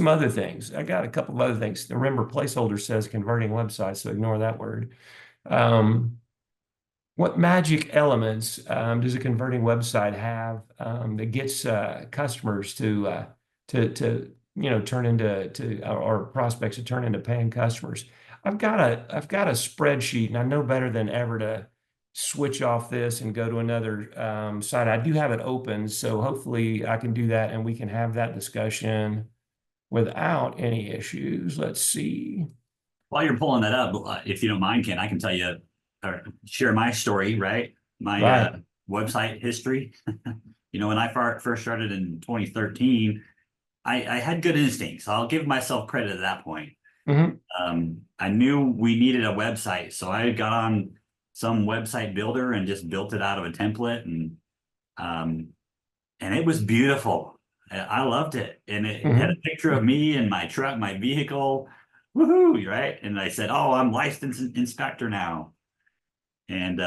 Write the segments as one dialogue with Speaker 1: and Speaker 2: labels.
Speaker 1: some other things. I got a couple of other things. Remember, placeholder says converting websites, so ignore that word. Um, what magic elements does a converting website have that gets customers to turn into or prospects to turn into paying customers? I've got a spreadsheet, and I know better than ever to switch off this and go to another site. I do have it open, so hopefully I can do that and we can have that discussion without any issues. Let's see.
Speaker 2: While you're pulling that up, if you don't mind, Ken, I can tell you or share my story, right? My
Speaker 1: Right.
Speaker 2: website history. When I first started in 2013, I had good instincts. I'll give myself credit at that point.
Speaker 1: Hmm.
Speaker 2: I knew we needed a website, so I got on some website builder and just built it out of a template, um, and it was beautiful. I loved it, and it had a
Speaker 1: Hmm.
Speaker 2: picture of me and my truck, my vehicle, woohoo, right? And I said, "Oh, I'm licensed inspector now," and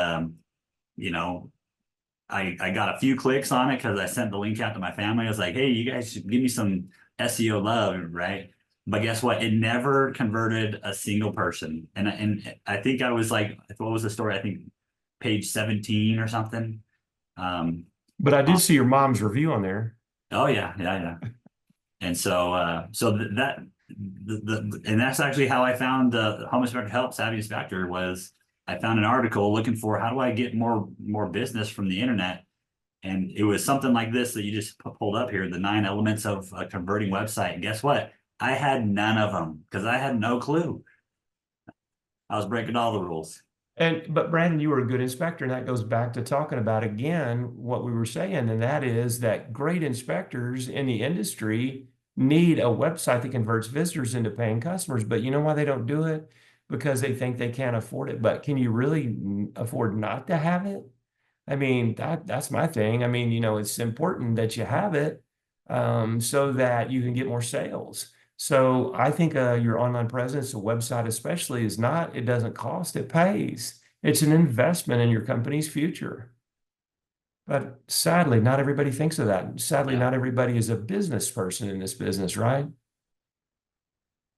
Speaker 2: you know, I got a few clicks on it because I sent the link out to my family. I was like, "Hey, you guys should give me some SEO love," right? But guess what? It never converted a single person, and I think I was like, what was the story? I think page 17 or something. Um,
Speaker 1: But I did see your mom's review on there.
Speaker 2: oh yeah, yeah, yeah. And so, and that's actually how I found the Home Inspector Help Savvy Inspector was I found an article looking for how do I get more business from the internet, and it was something like this that you just pulled up here, the 9 elements of a converting website. And guess what? I had none of them because I had no clue. I was breaking all the rules.
Speaker 1: But Brandon, you were a good inspector, and that goes back to talking about again what we were saying, and that is that great inspectors in the industry need a website that converts visitors into paying customers. But you know why they don't do it? Because they think they can't afford it. But can you really afford not to have it? I mean, that's my thing. I mean, it's important that you have it so that you can get more sales. So I think your online presence, a website especially, it doesn't cost, it pays. It's an investment in your company's future. But sadly, not everybody thinks of that. Sadly,
Speaker 2: Yeah.
Speaker 1: not everybody is a business person in this business, right?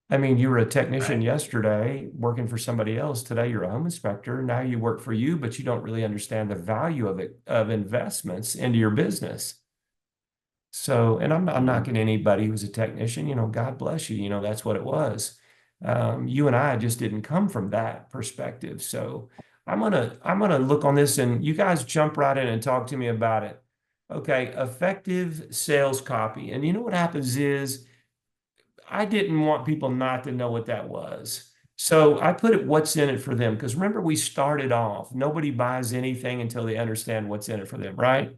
Speaker 1: I mean, you were a technician
Speaker 2: Right.
Speaker 1: yesterday working for somebody else. Today, you're a home inspector. Now you work for you, but you don't really understand the value of investments into your business. So, and I'm not
Speaker 2: Mhm.
Speaker 1: knocking anybody who's a technician, God bless you, that's what it was. You and I just didn't come from that perspective. So I'm gonna look on this and you guys jump right in and talk to me about it. Okay, effective sales copy. And you know what happens is I didn't want people not to know what that was. So I put it what's in it for them. Because remember, we started off, nobody buys anything until they understand what's in it for them, right?
Speaker 2: Right.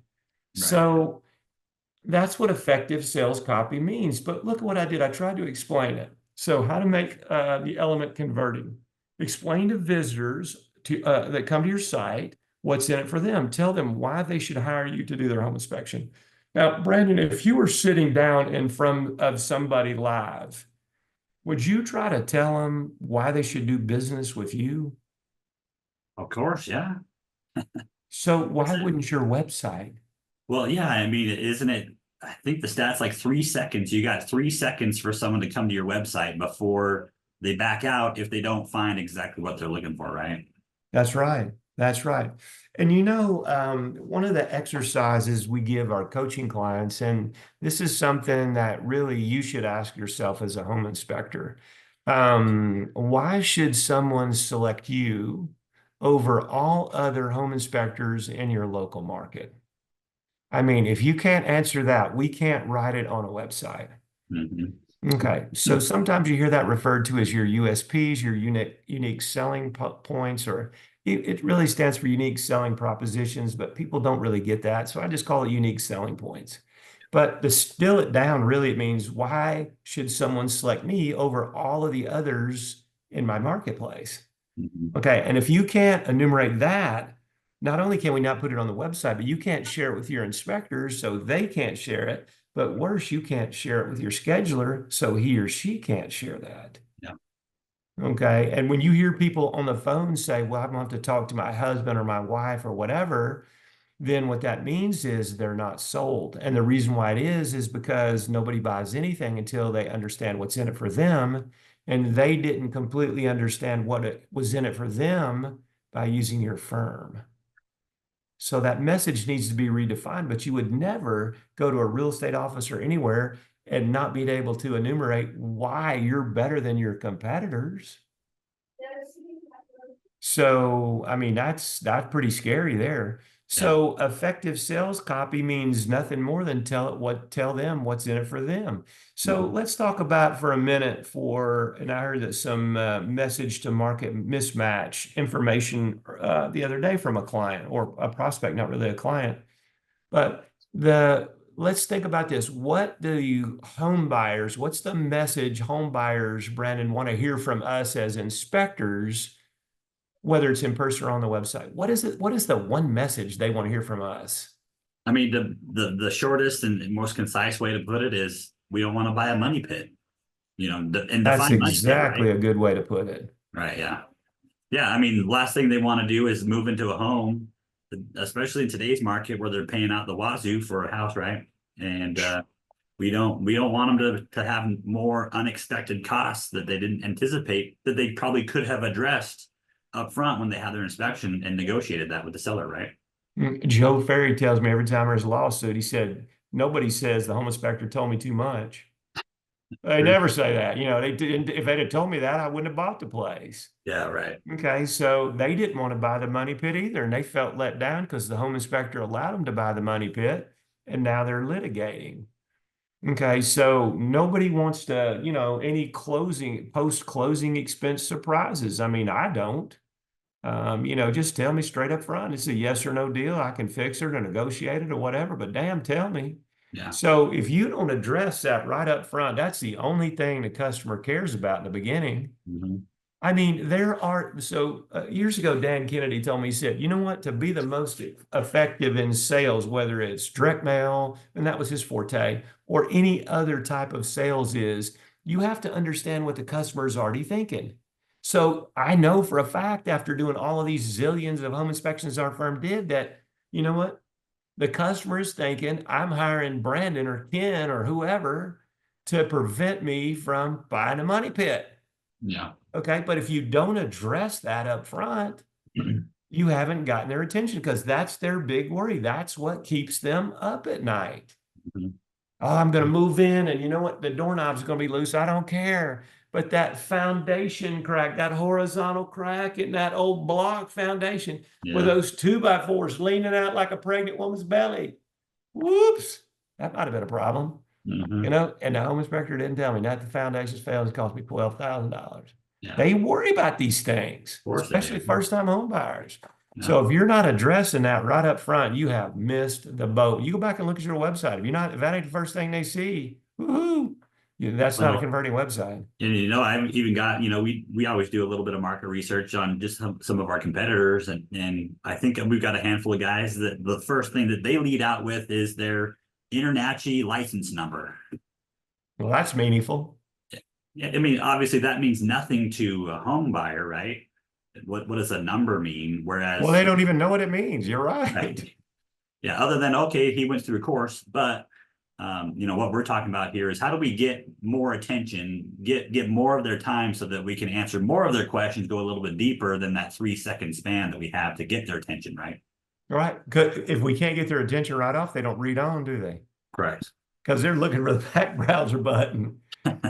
Speaker 1: So that's what effective sales copy means. But look at what I did. I tried to explain it. So how to make the element converting. Explain to visitors that come to your site what's in it for them. Tell them why they should hire you to do their home inspection. Now, Brandon, if you were sitting down in front of somebody live, would you try to tell them why they should do business with you?
Speaker 2: Of course. Yeah.
Speaker 1: So
Speaker 2: That's
Speaker 1: why
Speaker 2: it.
Speaker 1: wouldn't your website?
Speaker 2: Well, yeah. I mean, isn't it? I think the stat's like 3 seconds. You got 3 seconds for someone to come to your website before they back out if they don't find exactly what they're looking for, right?
Speaker 1: That's right. That's right. And one of the exercises we give our coaching clients, and this is something that really you should ask yourself as a home inspector. Why should someone select you over all other home inspectors in your local market? I mean, if you can't answer that, we can't write it on a website.
Speaker 2: Hmm.
Speaker 1: Okay, so sometimes you hear that referred to as your USPs, your unique selling points, or it really stands for unique selling propositions, but people don't really get that. So I just call it unique selling points. But to distill it down, really, it means why should someone select me over all of the others in my marketplace?
Speaker 2: Hmm.
Speaker 1: Okay, and if you can't enumerate that, not only can we not put it on the website, but you can't share it with your inspectors, so they can't share it. But worse, you can't share it with your scheduler, so he or she can't share that.
Speaker 2: Yeah.
Speaker 1: Okay. And when you hear people on the phone say, well, I'm going to have to talk to my husband or my wife or whatever, then what that means is they're not sold. And the reason why it is because nobody buys anything until they understand what's in it for them. And they didn't completely understand what it was in it for them by using your firm. So that message needs to be redefined, but you would never go to a real estate office or anywhere and not be able to enumerate why you're better than your competitors. So, I mean, that's pretty scary there.
Speaker 2: Yeah.
Speaker 1: So effective sales copy means nothing more than tell them what's in it for them. So
Speaker 2: Mhm.
Speaker 1: let's talk about for a minute and I heard that some message to market mismatch information the other day from a client or a prospect, not really a client, but let's think about this. What do what's the message home buyers, Brandon, want to hear from us as inspectors, whether it's in person or on the website? What is it? What is the one message they want to hear from us?
Speaker 2: I mean, the shortest and most concise way to put it is we don't want to buy a money pit, and
Speaker 1: That's
Speaker 2: define money pit,
Speaker 1: exactly
Speaker 2: right?
Speaker 1: a good way to put it.
Speaker 2: Right. Yeah. Yeah. I mean, the last thing they want to do is move into a home, especially in today's market where they're paying out the wazoo for a house, right? And we don't want them to have more unexpected costs that they didn't anticipate that they probably could have addressed up front when they had their inspection and negotiated that with the seller, right?
Speaker 1: Joe Ferry tells me every time there's a lawsuit, he said, nobody says the home inspector told me too much. They
Speaker 2: True.
Speaker 1: never say that. They didn't, if they'd have told me that, I wouldn't have bought the place.
Speaker 2: Yeah, right.
Speaker 1: Okay, so they didn't want to buy the money pit either, and they felt let down because the home inspector allowed them to buy the money pit, and now they're litigating. Okay, so nobody wants to, any post-closing expense surprises. I mean, I don't. Just tell me straight up front. It's a yes or no deal. I can fix it or negotiate it or whatever, but damn, tell me.
Speaker 2: Yeah.
Speaker 1: So if you don't address that right up front, that's the only thing the customer cares about in the beginning.
Speaker 2: Mhm.
Speaker 1: I mean, years ago, Dan Kennedy told me, he said, you know what, to be the most effective in sales, whether it's direct mail, and that was his forte, or any other type of sales is, you have to understand what the customer is already thinking. So I know for a fact after doing all of these zillions of home inspections our firm did that, you know what, the customer is thinking, I'm hiring Brandon or Ken or whoever to prevent me from buying a money pit.
Speaker 2: Yeah.
Speaker 1: Okay, but if you don't address that up front, you haven't gotten their attention because that's their big worry. That's what keeps them up at night.
Speaker 2: Mhm.
Speaker 1: Oh, I'm going to move in, and you know what? The doorknob's going to be loose. I don't care. But that foundation crack, that horizontal crack in that old block foundation with
Speaker 2: Yeah.
Speaker 1: those 2x4s leaning out like a pregnant woman's belly. Whoops. That might have been a problem.
Speaker 2: Mhm.
Speaker 1: And the home inspector didn't tell me that the foundations failed. It cost me $12,000.
Speaker 2: Yeah.
Speaker 1: They worry about these things,
Speaker 2: Of course they
Speaker 1: especially
Speaker 2: do.
Speaker 1: first-time home buyers.
Speaker 2: Yeah.
Speaker 1: So if you're not addressing that right up front, you have missed the boat. You go back and look at your website. If that ain't the first thing they see, woohoo, that's not a
Speaker 2: Well,
Speaker 1: converting website.
Speaker 2: and I've even got, we always do a little bit of market research on just some of our competitors, and I think we've got a handful of guys that the first thing that they lead out with is their InterNACHI license number.
Speaker 1: Well, that's meaningful.
Speaker 2: Yeah, I mean, obviously that means nothing to a home buyer, right? What does a number mean?
Speaker 1: Well,
Speaker 2: Whereas,
Speaker 1: they don't even know what it means. You're right.
Speaker 2: right. Yeah, other than okay, he went through a course, but what we're talking about here is how do we get more attention, get more of their time so that we can answer more of their questions, go a little bit deeper than that 3 second span that we have to get their attention, right?
Speaker 1: Right. 'Cause if we can't get their attention right off, they don't read on, do they?
Speaker 2: Correct.
Speaker 1: Because they're looking for the back browser button.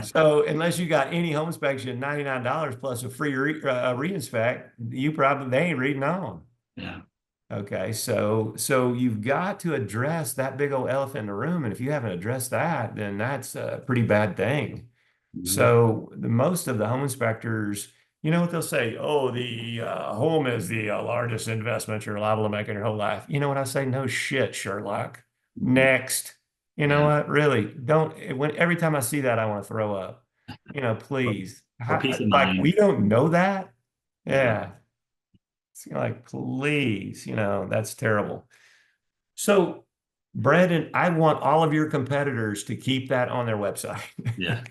Speaker 1: So unless you got any home inspection, $99 plus a free reinspect, they ain't reading on.
Speaker 2: Yeah.
Speaker 1: Okay, so you've got to address that big old elephant in the room, and if you haven't addressed that, then that's a pretty bad thing.
Speaker 2: Mhm.
Speaker 1: So most of the home inspectors, you know what they'll say? Oh, the home is the largest investment you're liable to make in your whole life. You know what I say? No shit, Sherlock.
Speaker 2: Mhm.
Speaker 1: Next. You know
Speaker 2: Yeah.
Speaker 1: what? Really, every time I see that, I want to throw up.
Speaker 2: For,
Speaker 1: Please.
Speaker 2: for peace of
Speaker 1: Like we
Speaker 2: mind.
Speaker 1: don't know that?
Speaker 2: Yeah.
Speaker 1: Yeah. It's like, please, that's terrible. So, Brandon, I want all of your competitors to keep that on their website.
Speaker 2: Yeah.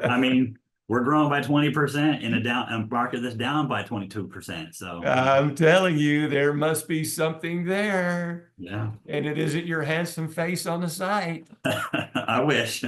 Speaker 2: I mean, we're growing by 20% in a market that's down by 22%. So
Speaker 1: I'm telling you, there must be something there.
Speaker 2: yeah,
Speaker 1: And it isn't your handsome face on the site.
Speaker 2: I wish.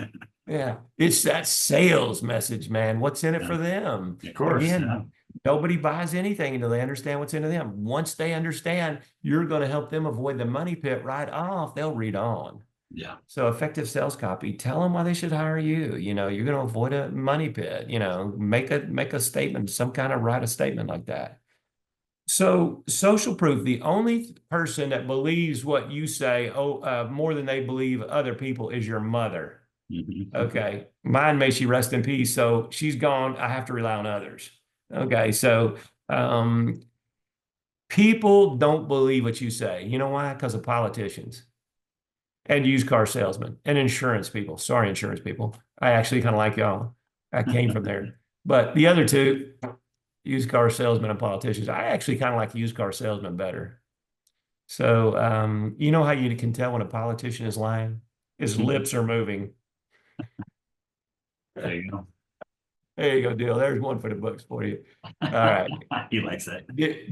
Speaker 1: Yeah. It's that sales message, man. What's in it
Speaker 2: Yeah,
Speaker 1: for them?
Speaker 2: of course. Yeah.
Speaker 1: Again, nobody buys anything until they understand what's into them. Once they understand, you're going to help them avoid the money pit right off, they'll read on.
Speaker 2: Yeah.
Speaker 1: So effective sales copy, tell them why they should hire you. You know, you're going to avoid a money pit, you know, make a statement, some kind of write a statement like that. So social proof, the only person that believes what you say, more than they believe other people is your mother.
Speaker 2: Mhm.
Speaker 1: Okay. Mine, may she rest in peace. So she's gone. I have to rely on others. Okay. So um, people don't believe what you say. You know why? Because of politicians and used car salesmen and insurance people. Sorry, insurance people. I actually kind of like y'all. I came from there. But the other two, used car salesmen and politicians, I actually kind of like used car salesmen better. So you know how you can tell when a politician is lying? His lips are moving.
Speaker 2: There you go.
Speaker 1: There you go, Dill. There's one for the books for you. All right.
Speaker 2: He likes that.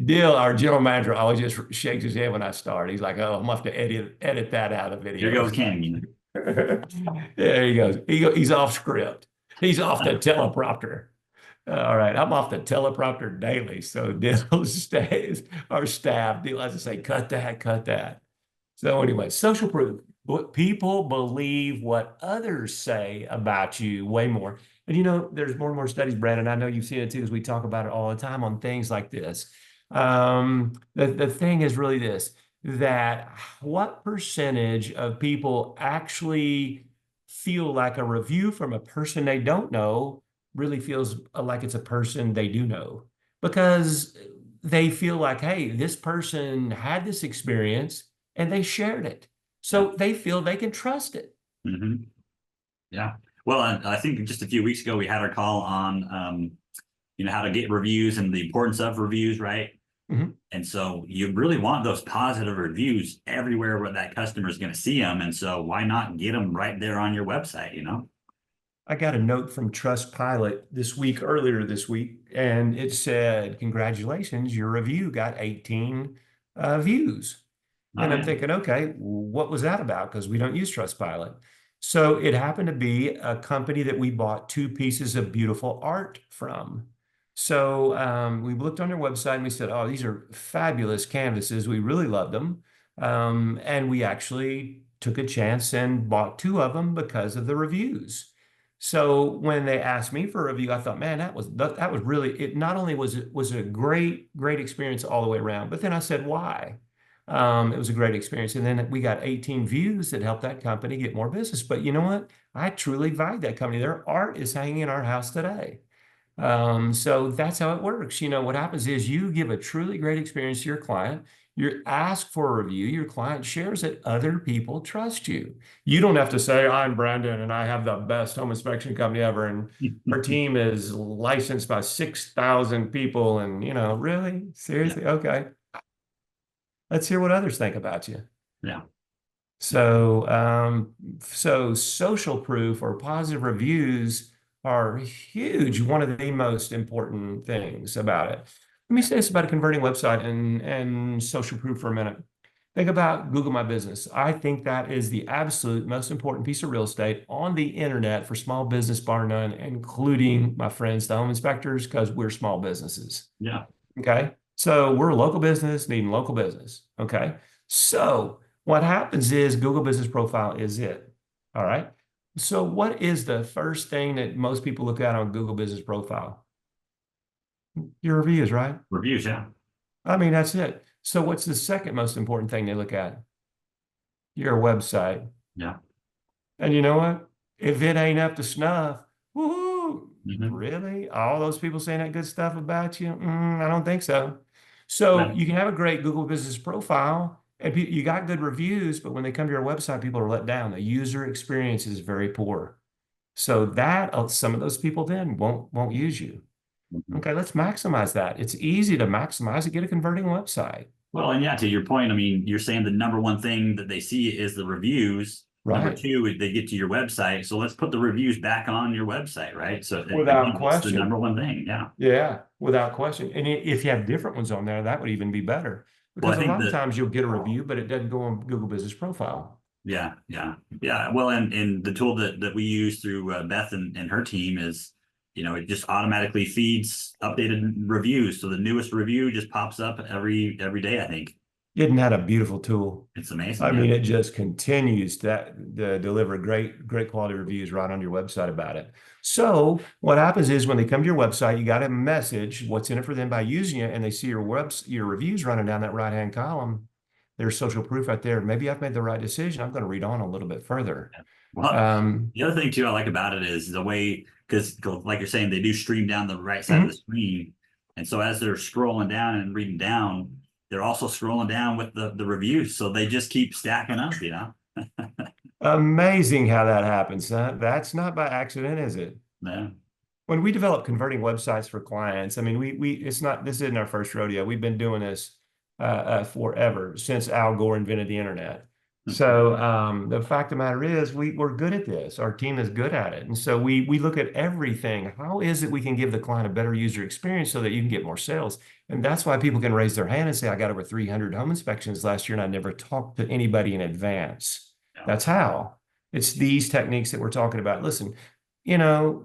Speaker 1: Dill, our general manager, always just shakes his head when I start. He's like, "Oh, I'm gonna have to edit that out of the
Speaker 2: Here
Speaker 1: video."
Speaker 2: goes Kenny.
Speaker 1: There he goes. He's off script. He's off the teleprompter. All right, I'm off the teleprompter daily. So Dill stays, our staff, Dill has to say, cut that, cut that. So anyway, social proof. People believe what others say about you way more. And you know, there's more and more studies, Brandon. I know you've seen it too, as we talk about it all the time on things like this. The thing is really this, that what percentage of people actually feel like a review from a person they don't know really feels like it's a person they do know, because they feel like, hey, this person had this experience and they shared it. So they feel they can trust it.
Speaker 2: Hmm. Yeah. Well, I think just a few weeks ago we had our call on, how to get reviews and the importance of reviews, right?
Speaker 1: Mhm.
Speaker 2: And so you really want those positive reviews everywhere where that customer is going to see them. And so why not get them right there on your website, you know?
Speaker 1: I got a note from Trustpilot earlier this week, and it said, congratulations, your review got 18 views. And I'm
Speaker 2: Okay.
Speaker 1: thinking, okay, what was that about? Because we don't use Trustpilot. So it happened to be a company that we bought 2 pieces of beautiful art from. So we looked on their website and we said, oh, these are fabulous canvases. We really loved them. And we actually took a chance and bought 2 of them because of the reviews. So when they asked me for a review, I thought, man, that was really it. Not only was it a great experience all the way around, but then I said, why? It was a great experience. And then we got 18 views that helped that company get more business. But you know what? I truly value that company. Their art is hanging in our house today. So that's how it works. You know, what happens is you give a truly great experience to your client. You ask for a review, your client shares it, other people trust you. You don't have to say, I'm Brandon and I have the best home inspection company ever. And our team is licensed by 6,000 people. And, you know, really?
Speaker 2: Yeah.
Speaker 1: Seriously? Okay. Let's hear what others think about you.
Speaker 2: Yeah.
Speaker 1: So social proof or positive reviews are huge. One of the most important things about it. Let me say this about a converting website and social proof for a minute. Think about Google My Business. I think that is the absolute most important piece of real estate on the internet for small business, bar none, including my friends, the home inspectors, because we're small businesses.
Speaker 2: Yeah.
Speaker 1: Okay. So we're a local business needing local business. Okay. So what happens is Google Business Profile is it. All right. So what is the first thing that most people look at on Google Business Profile? Your reviews, right?
Speaker 2: Reviews. Yeah.
Speaker 1: I mean, that's it. So what's the second most important thing they look at? Your website.
Speaker 2: Yeah.
Speaker 1: And you know what? If it ain't up to snuff, woohoo,
Speaker 2: Hmm.
Speaker 1: really? All those people saying that good stuff about you? I don't think so. So you can have a great Google Business Profile and you got good reviews, but when they come to your website, people are let down. The user experience is very poor. So that some of those people then won't use you.
Speaker 2: Hmm.
Speaker 1: Okay, let's maximize that. It's easy to maximize and get a converting website.
Speaker 2: Well, and yeah, to your point, I mean, you're saying the number one thing that they see is the reviews. Number
Speaker 1: Right.
Speaker 2: two, they get to your website. So let's put the reviews back on your website, right? So I
Speaker 1: Without
Speaker 2: think that's the
Speaker 1: question.
Speaker 2: number one thing. Yeah.
Speaker 1: Yeah, without question. And if you have different ones on there, that would even be better.
Speaker 2: Well, I
Speaker 1: Because a
Speaker 2: think
Speaker 1: lot of
Speaker 2: that,
Speaker 1: times you'll get a review, but it doesn't go on Google Business Profile.
Speaker 2: yeah, yeah, yeah. Well, and the tool that we use through Beth and her team is, it just automatically feeds updated reviews. So the newest review just pops up every day, I think.
Speaker 1: Isn't that a beautiful tool?
Speaker 2: It's amazing.
Speaker 1: I
Speaker 2: Yeah.
Speaker 1: mean, it just continues to deliver great quality reviews right on your website about it. So what happens is when they come to your website, you got a message, what's in it for them by using it, and they see your reviews running down that right-hand column. There's social proof right there. Maybe I've made the right decision. I'm going to read on a little bit further.
Speaker 2: Well,
Speaker 1: Um,
Speaker 2: the other thing too I like about it is the way, because like you're saying, they do stream down the right side of
Speaker 1: mhm.
Speaker 2: the screen. And so as they're scrolling down and reading down, they're also scrolling down with the reviews. So they just keep stacking up.
Speaker 1: Amazing how that happens. Huh? That's not by accident, is it?
Speaker 2: Yeah.
Speaker 1: When we develop converting websites for clients, I mean, it's not, this isn't our first rodeo. We've been doing this forever, since Al Gore invented the internet. So the fact of the matter is we're good at this. Our team is good at it. And so we look at everything. How is it we can give the client a better user experience so that you can get more sales? And that's why people can raise their hand and say, I got over 300 home inspections last year and I never talked to anybody in advance.
Speaker 2: Yeah.
Speaker 1: That's how. It's these techniques that we're talking about. Listen,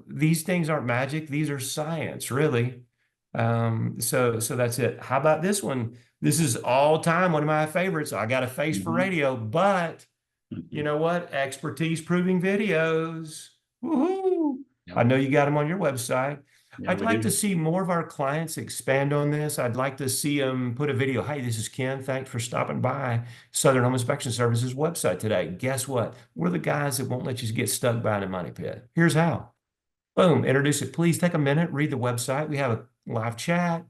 Speaker 1: these things aren't magic. These are science, really. So that's it. How about this one? This is all time one of my favorites. I got a face for
Speaker 2: Mhm.
Speaker 1: radio, but you know what? Expertise proving videos. Woohoo!
Speaker 2: Yeah.
Speaker 1: I know you got them on your website.
Speaker 2: Yeah,
Speaker 1: I'd
Speaker 2: we
Speaker 1: like to
Speaker 2: do.
Speaker 1: see more of our clients expand on this. I'd like to see them put a video. Hey, this is Ken. Thanks for stopping by Southern Home Inspection Services website today. Guess what? We're the guys that won't let you get stuck behind a money pit. Here's how. Boom, introduce it. Please take a minute, read the website. We have a live chat.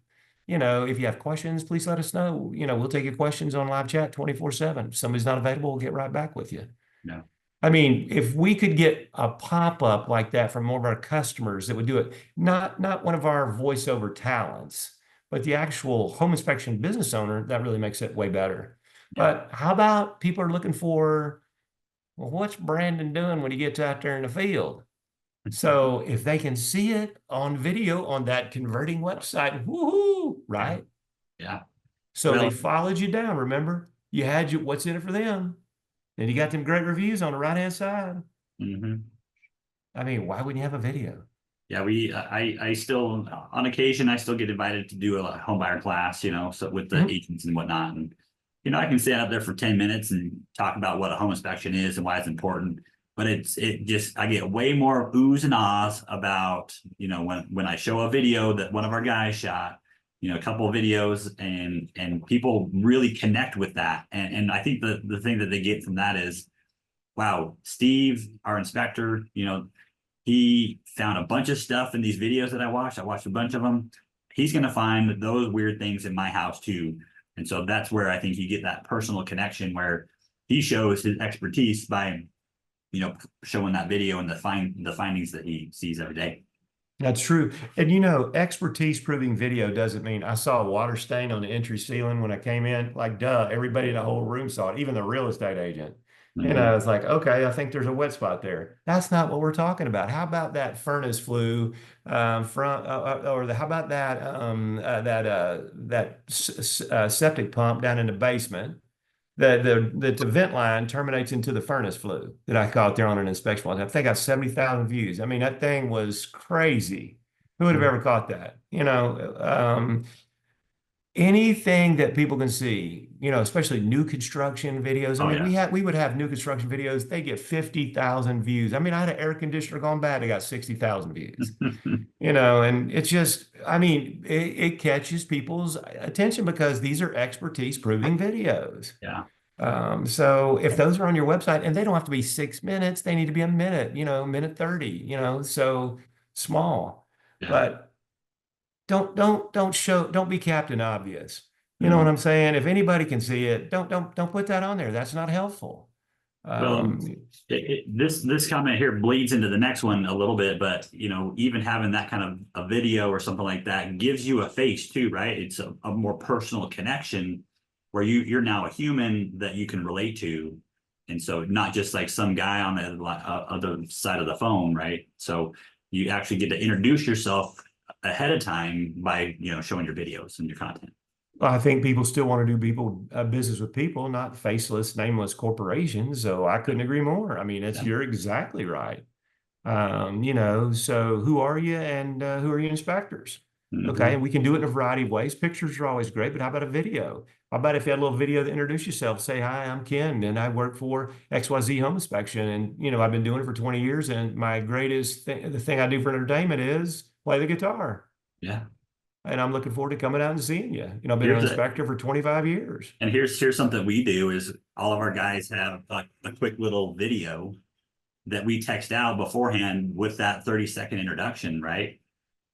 Speaker 1: If you have questions, please let us know. We'll take your questions on live chat 24/7. If somebody's not available, we'll get right back with you.
Speaker 2: Yeah.
Speaker 1: I mean, if we could get a pop-up like that from one of our customers that would do it, not one of our voiceover talents, but the actual home inspection business owner, that really makes it way better.
Speaker 2: Yeah.
Speaker 1: But how about people are looking for, well, what's Brandon doing when he gets out there in the field? So if they can see it on video on that converting website, woohoo, right?
Speaker 2: Yeah.
Speaker 1: So
Speaker 2: Well,
Speaker 1: they followed you down. Remember, you had what's in it for them, and you got them great reviews on the right-hand side.
Speaker 2: mhm.
Speaker 1: I mean, why wouldn't you have a video?
Speaker 2: Yeah, I still, on occasion, I still get invited to do a home buyer class, so with the
Speaker 1: Mhm.
Speaker 2: agents and whatnot. And, I can stand up there for 10 minutes and talk about what a home inspection is and why it's important. But I get way more oohs and ahs about, when I show a video that one of our guys shot, a couple of videos and people really connect with that. And I think the thing that they get from that is, wow, Steve, our inspector, he found a bunch of stuff in these videos that I watched. I watched a bunch of them. He's going to find those weird things in my house too. And so that's where I think you get that personal connection where he shows his expertise by, showing that video and the findings that he sees every day.
Speaker 1: That's true. And expertise proving video doesn't mean I saw a water stain on the entry ceiling when I came in. Like, duh, everybody in the whole room saw it, even the real estate agent.
Speaker 2: Mhm.
Speaker 1: It's like, okay, I think there's a wet spot there. That's not what we're talking about. How about that furnace flue how about that septic pump down in the basement? The vent line terminates into the furnace flue that I caught there on an inspection one time. I think I got 70,000 views. I mean, that thing was crazy. Who would have ever caught that? Anything that people can see, especially new construction videos. I
Speaker 2: Oh
Speaker 1: mean,
Speaker 2: yeah.
Speaker 1: we would have new construction videos. They get 50,000 views. I mean, I had an air conditioner gone bad. They got 60,000 views. And it's just, I mean, it catches people's attention because these are expertise proving videos.
Speaker 2: Yeah.
Speaker 1: So if those are on your website and they don't have to be 6 minutes, they need to be a minute, minute 30, so small.
Speaker 2: Yeah.
Speaker 1: But don't be Captain Obvious. You know what
Speaker 2: Mhm.
Speaker 1: I'm saying? If anybody can see it, don't put that on there. That's not helpful.
Speaker 2: Well,
Speaker 1: Um,
Speaker 2: this comment here bleeds into the next one a little bit, but even having that kind of a video or something like that gives you a face too, right? It's a more personal connection where you're now a human that you can relate to. And so not just like some guy on the other side of the phone, right? So you actually get to introduce yourself ahead of time by, showing your videos and your content.
Speaker 1: I think people still want to do business with people, not faceless, nameless corporations. So I couldn't agree more. I mean,
Speaker 2: Yeah.
Speaker 1: you're exactly right. So who are you and who are your inspectors? Okay,
Speaker 2: Mhm.
Speaker 1: and we can do it in a variety of ways. Pictures are always great, but how about a video? How about if you had a little video to introduce yourself? Say, hi, I'm Ken, and I work for XYZ Home Inspection, and I've been doing it for 20 years, and my greatest thing, the thing I do for entertainment is play the guitar,
Speaker 2: Yeah.
Speaker 1: and I'm looking forward to coming out and seeing you. I've been an
Speaker 2: Here's a
Speaker 1: inspector for 25 years.
Speaker 2: and here's something we do is all of our guys have a quick little video that we text out beforehand with that 30-second introduction, right?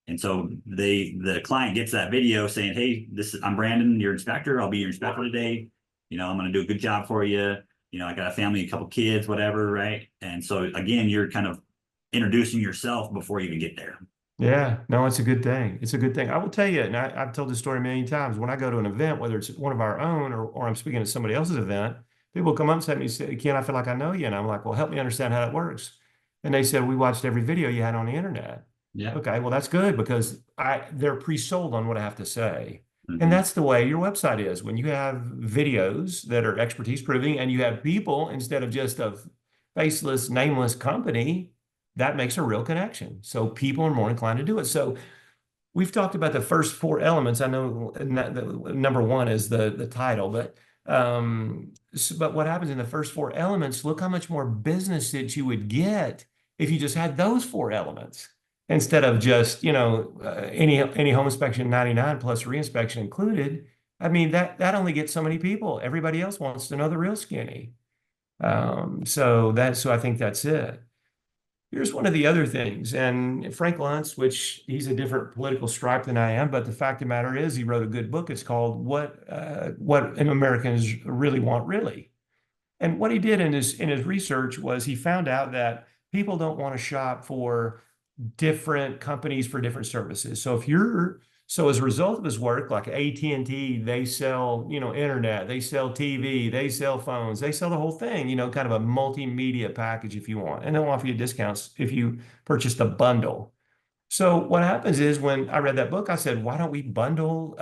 Speaker 2: And so the client gets that video saying, "Hey, I'm Brandon, your inspector. I'll be your inspector today. I'm going to do a good job for you. I got a family, a couple kids, whatever, right?" And so again, you're kind of introducing yourself before you even get there.
Speaker 1: Yeah, no, it's a good thing. It's a good thing. I will tell you, and I've told this story a million times. When I go to an event, whether it's one of our own or I'm speaking at somebody else's event, people come up to me and say, Ken, I feel like I know you. And I'm like, well, help me understand how that works. And they said, we watched every video you had on the internet.
Speaker 2: Yeah.
Speaker 1: Okay, well, that's good because they're pre-sold on what I have to say. And
Speaker 2: Mhm.
Speaker 1: that's the way your website is. When you have videos that are expertise proving and you have people instead of just a faceless, nameless company, that makes a real connection. So people are more inclined to do it. So we've talked about the first four elements. I know the number one is the title, but what happens in the first four elements? Look how much more business that you would get if you just had those four elements instead of just any home inspection 99 plus reinspection included. I mean that only gets so many people. Everybody else wants to know the real skinny. So I think that's it. Here's one of the other things, and Frank Luntz, which he's a different political stripe than I am, but the fact of the matter is, he wrote a good book. It's called "What Americans Really Want, Really." And what he did in his research was he found out that people don't want to shop for different companies for different services. So as a result of his work, like AT&T, they sell, internet, they sell TV, they sell phones, they sell the whole thing, kind of a multimedia package if you want. And they'll offer you discounts if you purchased a bundle. So what happens is when I read that book, I said, why don't we bundle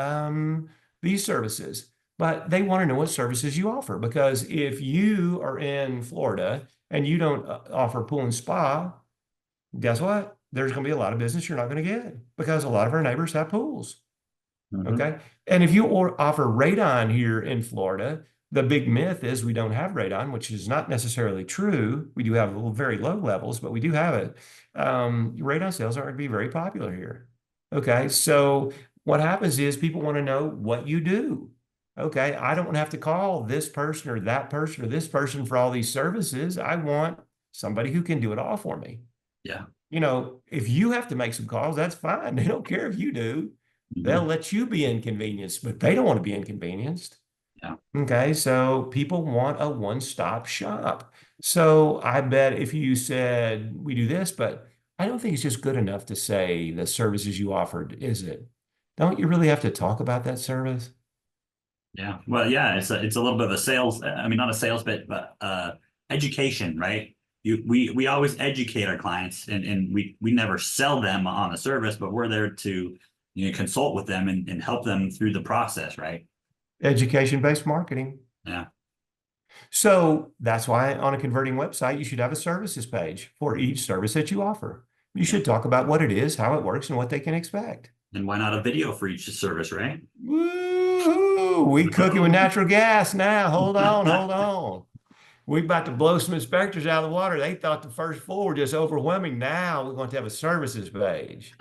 Speaker 1: these services? But they want to know what services you offer because if you are in Florida and you don't offer pool and spa, guess what? There's going to be a lot of business you're not going to get because a lot of our neighbors have pools.
Speaker 2: Mhm.
Speaker 1: Okay. And if you offer radon here in Florida, the big myth is we don't have radon, which is not necessarily true. We do have very low levels, but we do have it. Radon sales aren't going to be very popular here. Okay. So what happens is people want to know what you do. Okay. I don't have to call this person or that person or this person for all these services. I want somebody who can do it all for me.
Speaker 2: Yeah.
Speaker 1: If you have to make some calls, that's fine. They don't care if you do. They'll
Speaker 2: Mhm.
Speaker 1: let you be inconvenienced, but they don't want to be inconvenienced.
Speaker 2: Yeah.
Speaker 1: Okay, so people want a one-stop shop. So I bet if you said we do this, but I don't think it's just good enough to say the services you offered, is it? Don't you really have to talk about that service?
Speaker 2: Yeah. Well, yeah, it's a little bit of a sales, I mean, not a sales bit, but education, right? We always educate our clients and we never sell them on a service, but we're there to, consult with them and help them through the process, right?
Speaker 1: Education-based marketing.
Speaker 2: Yeah.
Speaker 1: So that's why on a converting website, you should have a services page for each service that you offer. You
Speaker 2: Yeah.
Speaker 1: should talk about what it is, how it works, and what they can expect.
Speaker 2: And why not a video for each service, right?
Speaker 1: Woo-hoo! We cooking with natural gas now. Hold on, hold on. We about to blow some inspectors out of the water. They thought the first four were just overwhelming. Now we're going to have a services page.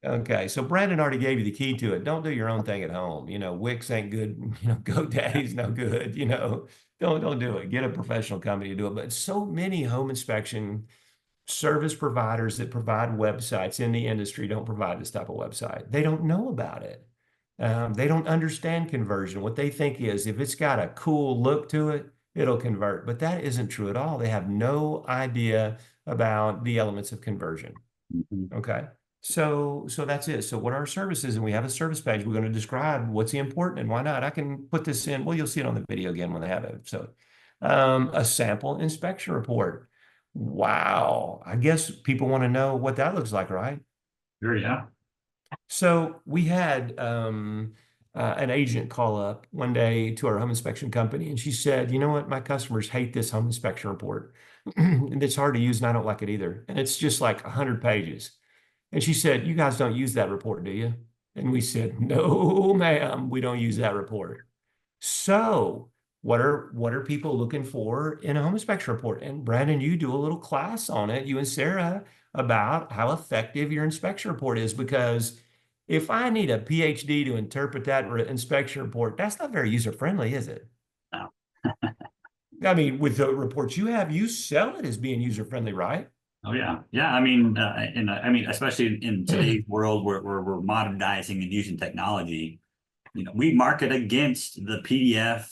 Speaker 1: Okay, so Brandon already gave you the key to it. Don't do your own thing at home. Wix ain't good. GoDaddy's no good. Don't do it. Get a professional company to do it. But so many home inspection service providers that provide websites in the industry don't provide this type of website. They don't know about it. They don't understand conversion. What they think is if it's got a cool look to it, it'll convert. But that isn't true at all. They have no idea about the elements of conversion.
Speaker 2: Mhm.
Speaker 1: Okay. So that's it. So what are our services? And we have a service page. We're going to describe what's important and why not. I can put this in. Well, you'll see it on the video again when they have it. So A sample inspection report. Wow. I guess people want to know what that looks like, right?
Speaker 2: Sure, yeah.
Speaker 1: So we had an agent call up one day to our home inspection company, and she said, "You know what? My customers hate this home inspection report, and it's hard to use, and I don't like it either. And it's just like 100 pages." And she said, "You guys don't use that report, do you?" And we said, "No, ma'am, we don't use that report." So, what are people looking for in a home inspection report? And Brandon, you do a little class on it, you and Sarah, about how effective your inspection report is. Because if I need a PhD to interpret that inspection report, that's not very user friendly, is it?
Speaker 2: No.
Speaker 1: I mean, with the reports you have, you sell it as being user friendly, right?
Speaker 2: Oh yeah, yeah. I mean, and I mean, especially in today's world where we're modernizing and using technology, we market against the PDF,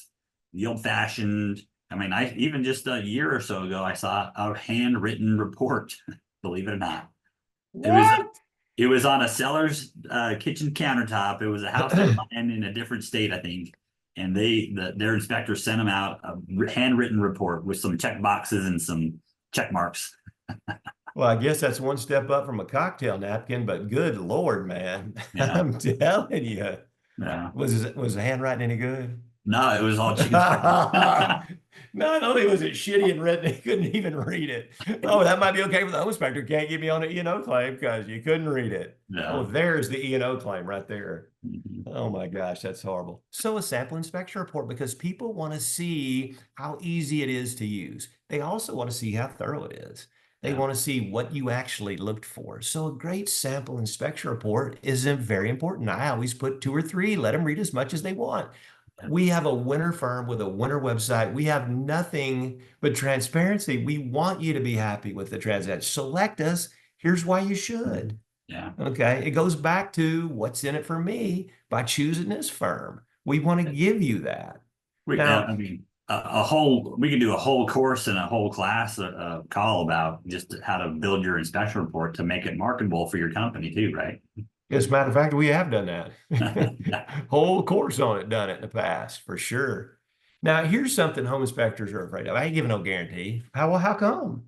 Speaker 2: the old-fashioned. I mean, I even just a year or so ago, I saw a handwritten report. Believe it or not, it was
Speaker 1: What?
Speaker 2: it was on a seller's kitchen countertop. It was a house they were buying in a different state, I think, and their inspector sent them out a handwritten report with some check boxes and some check marks.
Speaker 1: Well, I guess that's one step up from a cocktail napkin, but good Lord, man.
Speaker 2: Yeah,
Speaker 1: I'm telling you.
Speaker 2: yeah.
Speaker 1: Was the handwriting any good?
Speaker 2: No, it was all chicken scratch.
Speaker 1: Not only was it shitty and written, he couldn't even read it. Oh, that might be okay with the home inspector. Can't get me on an E&O claim because you couldn't read it. Oh,
Speaker 2: Yeah.
Speaker 1: there's the E&O claim right there.
Speaker 2: Mhm.
Speaker 1: Oh my gosh, that's horrible. So a sample inspection report, because people want to see how easy it is to use. They also want to see how thorough it is. They
Speaker 2: Yeah.
Speaker 1: want to see what you actually looked for. So a great sample inspection report is very important. I always put 2 or 3, let them read as much as they want. We have a winner firm with a winner website. We have nothing but transparency. We want you to be happy with the transaction. Select us. Here's why you should.
Speaker 2: Yeah.
Speaker 1: Okay. It goes back to what's in it for me by choosing this firm. We want to give you that.
Speaker 2: I
Speaker 1: Now,
Speaker 2: mean, we can do a whole course and a whole class, call about just how to build your inspection report to make it marketable for your company too, right?
Speaker 1: as a matter of fact, we have done that.
Speaker 2: Yeah.
Speaker 1: Whole course on it, done it in the past, for sure. Now, here's something home inspectors are afraid of. I ain't giving no guarantee. How come?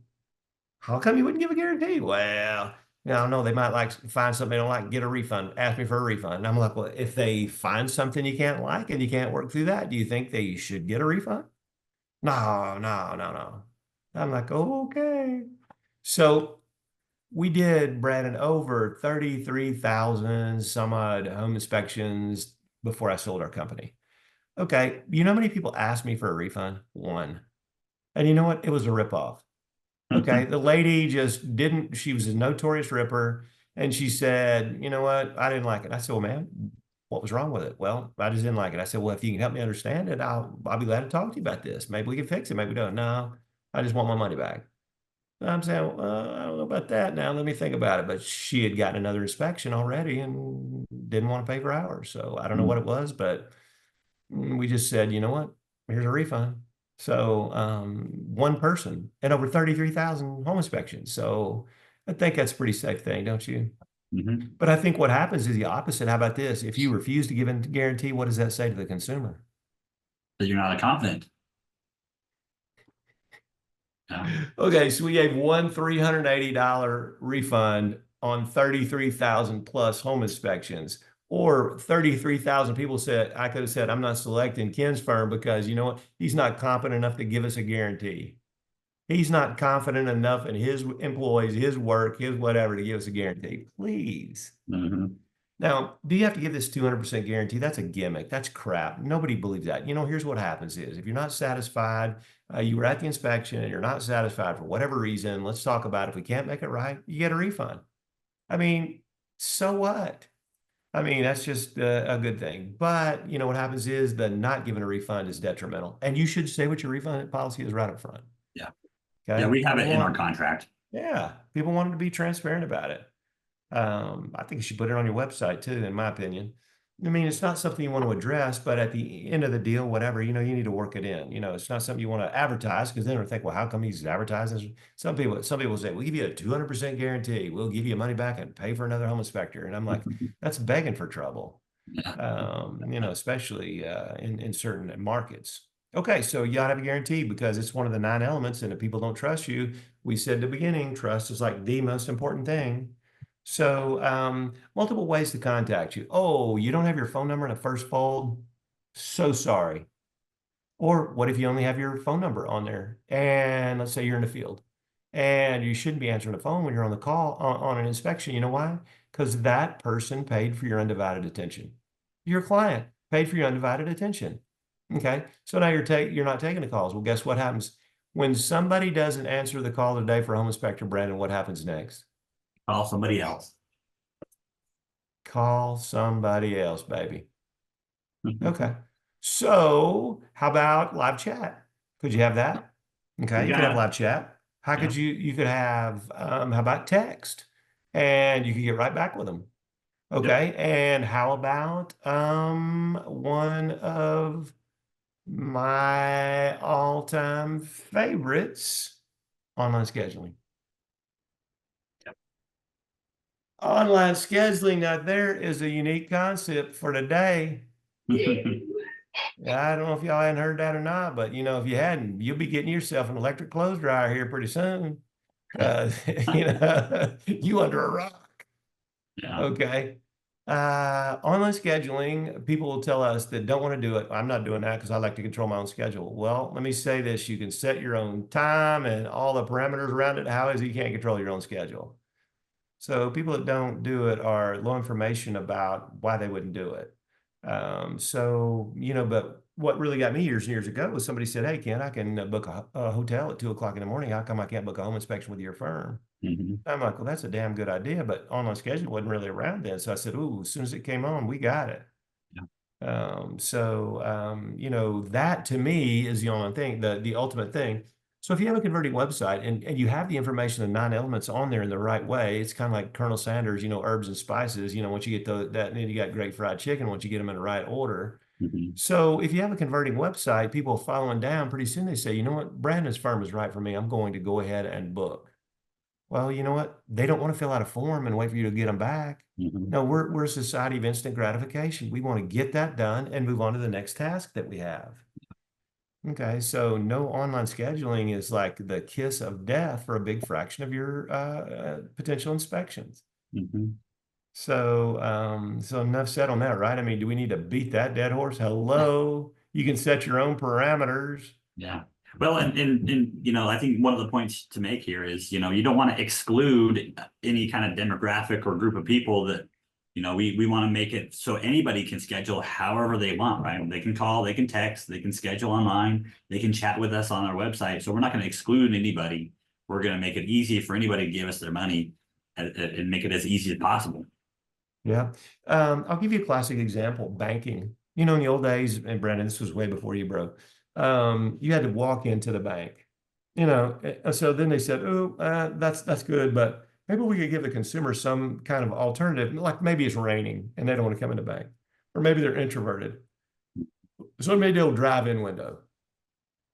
Speaker 1: How come you wouldn't give a guarantee? Well, I don't know. They might like find something they don't like, get a refund, ask me for a refund. And I'm like, well, if they find something you can't like and you can't work through that, do you think they should get a refund? No, no, no, no. I'm like, oh, okay. So we did, Brandon, over 33,000 some odd home inspections before I sold our company. Okay. You know how many people asked me for a refund? One. And you know what? It was a ripoff. Okay. The lady just didn't, she was a notorious ripper. And she said, you know what? I didn't like it. I said, well, man, what was wrong with it? Well, I just didn't like it. I said, well, if you can help me understand it, I'll be glad to talk to you about this. Maybe we can fix it. Maybe we don't. No, I just want my money back. I'm saying, well, I don't know about that now. Let me think about it. But she had gotten another inspection already and didn't want to pay for hours. So I don't know what it was, but we just said, you know what? Here's a refund. So one person and over 33,000 home inspections. So I think that's a pretty safe thing, don't you?
Speaker 2: Mhm.
Speaker 1: But I think what happens is the opposite. How about this? If you refuse to give a guarantee, what does that say to the consumer?
Speaker 2: That you're not confident. Yeah.
Speaker 1: Okay, so we gave one $380 refund on 33,000 plus home inspections, or 33,000 people said, I could have said, I'm not selecting Ken's firm because you know what? He's not competent enough to give us a guarantee. He's not confident enough in his employees, his work, his whatever to give us a guarantee. Please.
Speaker 2: Mhm.
Speaker 1: Now, do you have to give this 200% guarantee? That's a gimmick. That's crap. Nobody believes that. Here's what happens is if you're not satisfied, you were at the inspection and you're not satisfied for whatever reason, let's talk about it. If we can't make it right, you get a refund. I mean, so what? I mean, that's just a good thing. But what happens is the not giving a refund is detrimental. And you should say what your refund policy is right up front.
Speaker 2: Yeah. Yeah.
Speaker 1: Okay.
Speaker 2: We have
Speaker 1: People
Speaker 2: it in our
Speaker 1: want,
Speaker 2: contract.
Speaker 1: yeah, people wanted to be transparent about it. I think you should put it on your website too, in my opinion. I mean, it's not something you want to address, but at the end of the deal, whatever, you need to work it in. It's not something you want to advertise because then they'll think, well, how come he's advertising? Some people say, we'll give you a 200% guarantee. We'll give you money back and pay for another home inspector. And I'm like, that's begging for trouble.
Speaker 2: Yeah.
Speaker 1: Especially in certain markets. Okay, so you gotta have a guarantee because it's one of the 9 elements, and if people don't trust you, we said at the beginning, trust is like the most important thing. So, multiple ways to contact you. Oh, you don't have your phone number in the first fold? So sorry. Or what if you only have your phone number on there? And let's say you're in the field and you shouldn't be answering the phone when you're on the call on an inspection. You know why? Because that person paid for your undivided attention. Your client paid for your undivided attention. Okay. So now you're not taking the calls. Well, guess what happens? When somebody doesn't answer the call today for home inspector, Brandon, what happens next?
Speaker 2: Call somebody else.
Speaker 1: Call somebody else, baby. Okay. So how about live chat? Could you have that? Okay,
Speaker 2: You
Speaker 1: you could have
Speaker 2: got,
Speaker 1: live chat. How
Speaker 2: yeah,
Speaker 1: could you could have how about text? And you could get right back with them.
Speaker 2: yep.
Speaker 1: Okay. And how about one of my all-time favorites, online scheduling. Online scheduling, now there is a unique concept for today. I don't know if y'all hadn't heard that or not, but if you hadn't, you'll be getting yourself an electric clothes dryer here pretty soon. You under a rock.
Speaker 2: Yeah.
Speaker 1: Okay. Online scheduling, people will tell us that don't want to do it. I'm not doing that because I like to control my own schedule. Well, let me say this. You can set your own time and all the parameters around it. How is it you can't control your own schedule? So people that don't do it are low information about why they wouldn't do it. But what really got me years and years ago was somebody said, "Hey, Ken, I can book a hotel at 2 o'clock in the morning. How come I can't book a home inspection with your firm?"
Speaker 2: Mhm.
Speaker 1: I'm like, "Well, that's a damn good idea, but online schedule wasn't really around then." So I said, "Ooh, as soon as it came on, we got it."
Speaker 2: Yeah.
Speaker 1: That to me is the only thing, the ultimate thing. So if you have a converting website and you have the information, the 9 elements on there in the right way, it's kind of like Colonel Sanders, herbs and spices, once you get that, then you got great fried chicken once you get them in the right order.
Speaker 2: Mhm.
Speaker 1: So if you have a converting website, people following down, pretty soon they say, you know what, Brandon's firm is right for me. I'm going to go ahead and book. Well, you know what? They don't want to fill out a form and wait for you to get them back.
Speaker 2: Mhm.
Speaker 1: No, we're a society of instant gratification. We want to get that done and move on to the next task that we have. Okay, so no online scheduling is like the kiss of death for a big fraction of your potential inspections.
Speaker 2: Mhm.
Speaker 1: So enough said on that, right? I mean, do we need to beat that dead horse? Hello, you can set your own parameters.
Speaker 2: Yeah. Well, and I think one of the points to make here is, you don't want to exclude any kind of demographic or group of people that, we want to make it so anybody can schedule however they want, right? They can call, they can text, they can schedule online, they can chat with us on our website. So we're not going to exclude anybody. We're going to make it easy for anybody to give us their money and make it as easy as possible.
Speaker 1: Yeah. I'll give you a classic example, banking. In the old days, and Brandon, this was way before you, bro. You had to walk into the bank. So then they said, "Oh, that's good, but maybe we could give the consumer some kind of alternative, like maybe it's raining and they don't want to come in the bank, or maybe they're introverted, so maybe they'll drive-in window."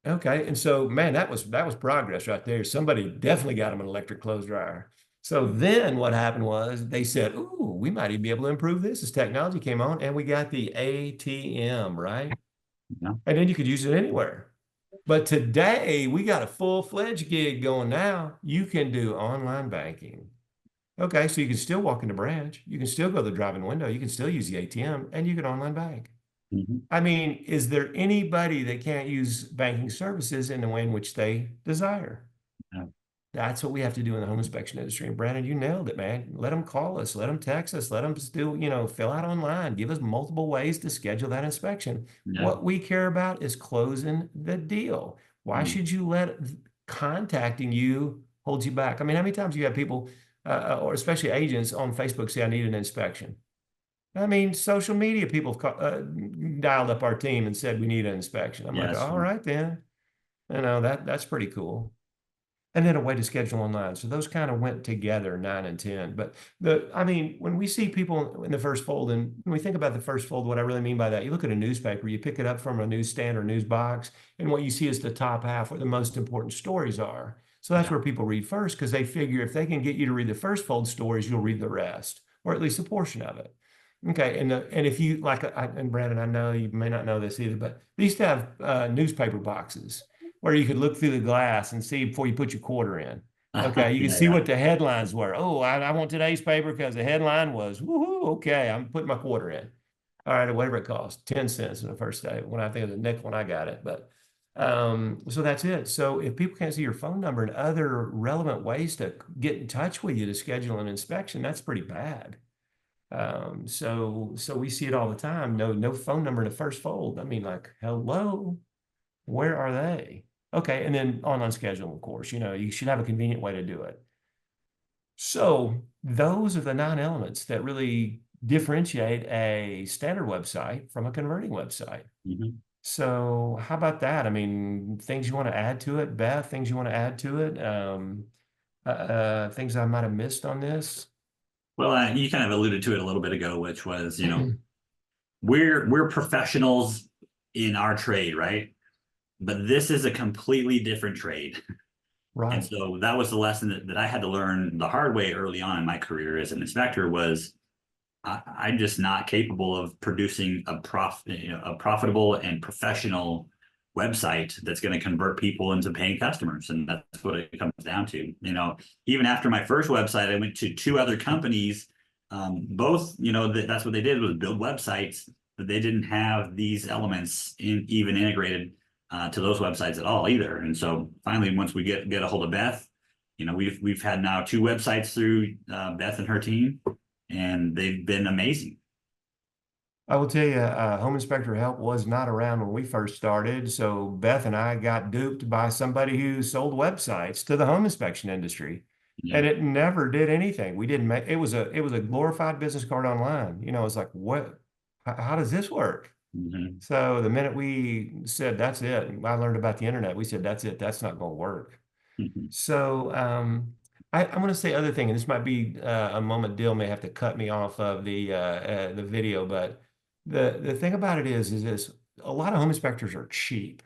Speaker 1: Okay, and so man, that was progress right there. Somebody definitely got them an electric clothes dryer. So then what happened was they said, "Ooh, we might even be able to improve this as technology came on, and we got the ATM, right?
Speaker 2: Yeah.
Speaker 1: And then you could use it anywhere." But today we got a full-fledged gig going now. You can do online banking. Okay, so you can still walk in the branch, you can still go to the drive-in window, you can still use the ATM, and you can online bank.
Speaker 2: Mhm.
Speaker 1: I mean, is there anybody that can't use banking services in the way in which they desire?
Speaker 2: Yeah.
Speaker 1: That's what we have to do in the home inspection industry. And Brandon, you nailed it, man. Let them call us, let them text us, let them still, fill out online, give us multiple ways to schedule that inspection.
Speaker 2: Yeah.
Speaker 1: What we care about is closing the deal. Why
Speaker 2: Mhm.
Speaker 1: should you let contacting you hold you back? I mean, how many times you have people, or especially agents on Facebook say, "I need an inspection"? I mean, social media people dialed up our team and said we need an inspection. I'm like,
Speaker 2: Yes.
Speaker 1: all right then. That's pretty cool. And then a way to schedule online. So those kind of went together, 9 and 10. But when we see people in the first fold, and when we think about the first fold, what I really mean by that, you look at a newspaper, you pick it up from a newsstand or news box, and what you see is the top half where the most important stories are. So that's
Speaker 2: Yeah.
Speaker 1: where people read first because they figure if they can get you to read the first fold stories, you'll read the rest, or at least a portion of it. Okay, and if you like, and Brandon, I know you may not know this either, but they used to have newspaper boxes where you could look through the glass and see before you put your quarter in. Okay, you can
Speaker 2: Yeah,
Speaker 1: see
Speaker 2: yeah.
Speaker 1: what the headlines were. Oh, I want today's paper because the headline was, woohoo, okay, I'm putting my quarter in. All right, or whatever it costs, 10 cents in the first day. When I think of the nickel when I got it, but so that's it. So if people can't see your phone number and other relevant ways to get in touch with you to schedule an inspection, that's pretty bad. So we see it all the time. No phone number in the first fold. I mean, like, hello, where are they? Okay, and then online scheduling, of course, you should have a convenient way to do it. So those are the 9 elements that really differentiate a standard website from a converting website.
Speaker 2: Mhm.
Speaker 1: So how about that? I mean, things you want to add to it, Beth, things you want to add to it, things I might have missed on this.
Speaker 2: Well, you kind of alluded to it a little bit ago, which was, we're professionals in our trade, right? But this is a completely different trade. And
Speaker 1: Right.
Speaker 2: so that was the lesson that I had to learn the hard way early on in my career as an inspector was I'm just not capable of producing a profitable and professional website that's going to convert people into paying customers. And that's what it comes down to. Even after my first website, I went to 2 other companies. Both, that's what they did was build websites, but they didn't have these elements even integrated to those websites at all either. And so finally, once we get a hold of Beth, we've had now 2 websites through Beth and her team, and they've been amazing.
Speaker 1: I will tell you, home inspector help was not around when we first started. So Beth and I got duped by somebody who sold websites to the home inspection industry,
Speaker 2: Yeah.
Speaker 1: and it never did anything. We didn't make it was a glorified business card online. It's like what? How does this work?
Speaker 2: Mhm.
Speaker 1: So the minute we said that's it, I learned about the internet. We said that's it. That's not going to work. So I want to say other thing, and this might be a moment Dill may have to cut me off of the video, but the thing about it is this: a lot of home inspectors are cheap.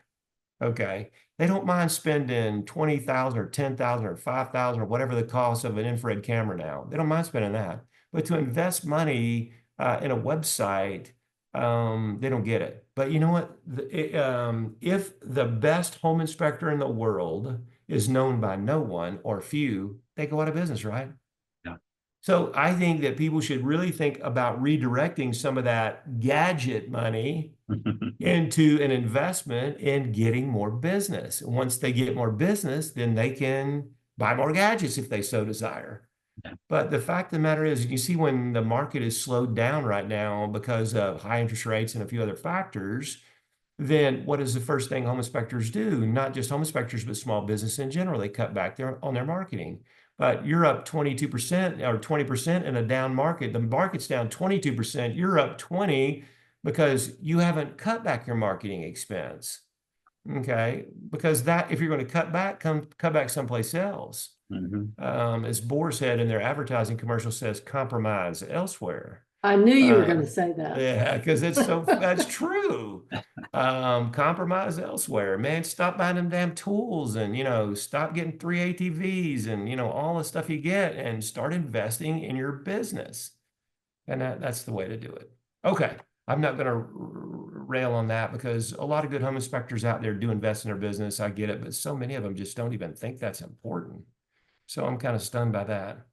Speaker 1: Okay, they don't mind spending 20,000 or 10,000 or 5,000 or whatever the cost of an infrared camera now. They don't mind spending that, but to invest money in a website, they don't get it. But you know what? If the best home inspector in the world is known by no one or few, they go out of business, right?
Speaker 2: Yeah.
Speaker 1: So I think that people should really think about redirecting some of that gadget money into an investment in getting more business. And once they get more business, then they can buy more gadgets if they so desire.
Speaker 2: Yeah.
Speaker 1: But the fact of the matter is, you see when the market is slowed down right now because of high interest rates and a few other factors, then what is the first thing home inspectors do? Not just home inspectors, but small business in general. They cut back on their marketing. But you're up 22% or 20% in a down market. The market's down 22%. You're up 20 because you haven't cut back your marketing expense. Okay. Because if you're going to cut back, cut back someplace else.
Speaker 2: Mhm.
Speaker 1: As Boar's Head in their advertising commercial says, compromise elsewhere.
Speaker 3: I knew you were going
Speaker 1: Uh,
Speaker 3: to say that.
Speaker 1: yeah, because that's true. Compromise elsewhere. Man, stop buying them damn tools and stop getting 3 ATVs and all the stuff you get and start investing in your business. And that's the way to do it. Okay. I'm not going to rail on that because a lot of good home inspectors out there do invest in their business. I get it, but so many of them just don't even think that's important. So I'm kind of stunned by that.